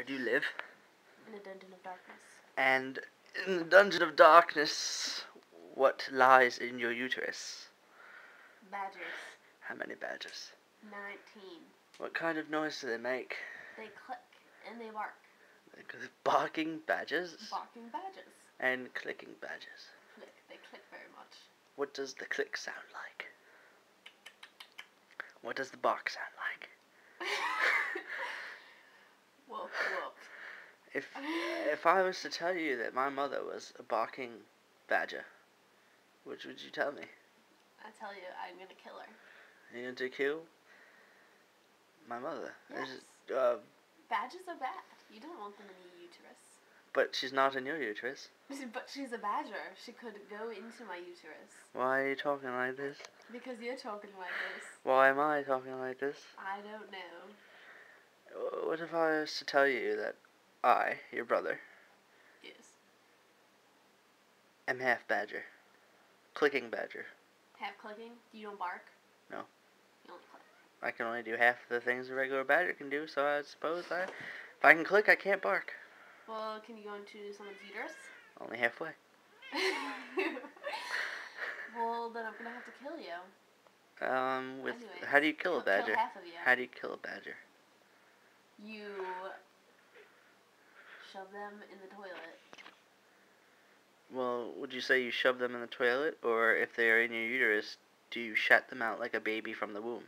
where do you live? In a dungeon of darkness. And in the dungeon of darkness, what lies in your uterus? Badgers. How many badgers? 19. What kind of noise do they make? They click and they bark. Barking badgers? Barking badgers. And clicking badgers. Click. They click very much. What does the click sound like? What does the bark sound like? Whoop, whoop. If I was to tell you that my mother was a barking badger, which would you tell me? I tell you, I'm gonna kill her. You're going to kill my mother? Yes. Badgers are bad. You don't want them in your uterus. But she's not in your uterus. But she's a badger. She could go into my uterus. Why are you talking like this? Because you're talking like this. Why am I talking like this? I don't know. What if I was to tell you that I, your brother, Yes. am half badger? Clicking badger. Half clicking? You don't bark? No. You only click. I can only do half the things a regular badger can do, so I suppose if I can click, I can't bark. Well, can you go into someone's uterus? Only halfway. Well, then I'm gonna have to kill you. Anyways, Anyways, how do you kill a badger? Kill half of you. How do you kill a badger? You shove them in the toilet. Well, would you say you shove them in the toilet, or if they are in your uterus, do you shat them out like a baby from the womb?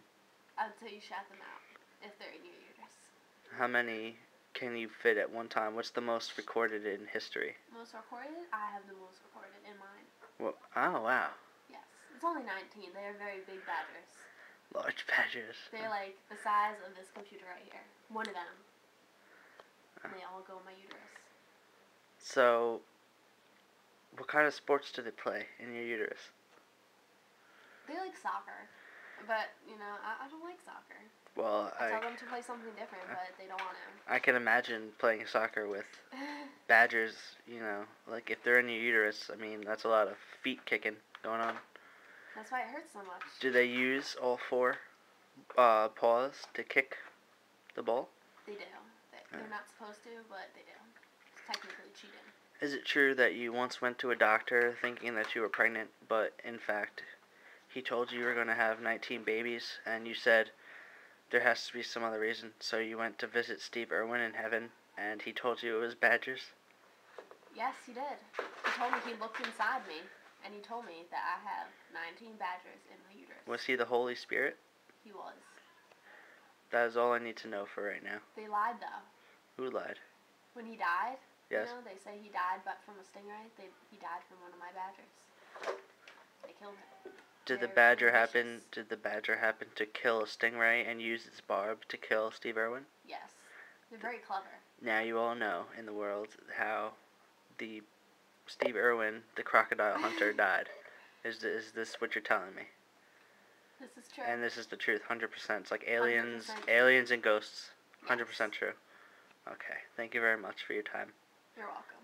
I'd say you shat them out if they're in your uterus. How many can you fit at one time? What's the most recorded in history? Most recorded? I have the most recorded in mine. Well, oh, wow. Yes. It's only 19. They are very big badgers. Large badgers. They're like the size of this computer right here. One of them. And they all go in my uterus. So, what kind of sports do they play in your uterus? They like soccer. But, you know, I don't like soccer. Well, I tell them to play something different, but they don't want to. I can imagine playing soccer with badgers, you know. Like, if they're in your uterus, I mean, that's a lot of feet kicking going on. That's why it hurts so much. Do they use all four paws to kick the ball? They do. They're not supposed to, but they do. It's technically cheating. Is it true that you once went to a doctor thinking that you were pregnant, but in fact, he told you were going to have 19 babies, and you said there has to be some other reason, so you went to visit Steve Irwin in heaven, and he told you it was badgers? Yes, he did. He told me, he looked inside me, and he told me that I have 19 badgers in my uterus. Was he the Holy Spirit? He was. That is all I need to know for right now. They lied, though. Who lied? When he died, yes. You know, they say he died but from a stingray. He died from one of my badgers. They killed him. Did the badger happen to kill a stingray and use its barb to kill Steve Irwin? Yes. They're very clever. Now you all know in the world how the Steve Irwin, the crocodile hunter, died. Is this what you're telling me? This is true. And this is the truth, 100%. It's like aliens, 100%. aliens and ghosts, 100% Yes. true. Okay, thank you very much for your time. You're welcome.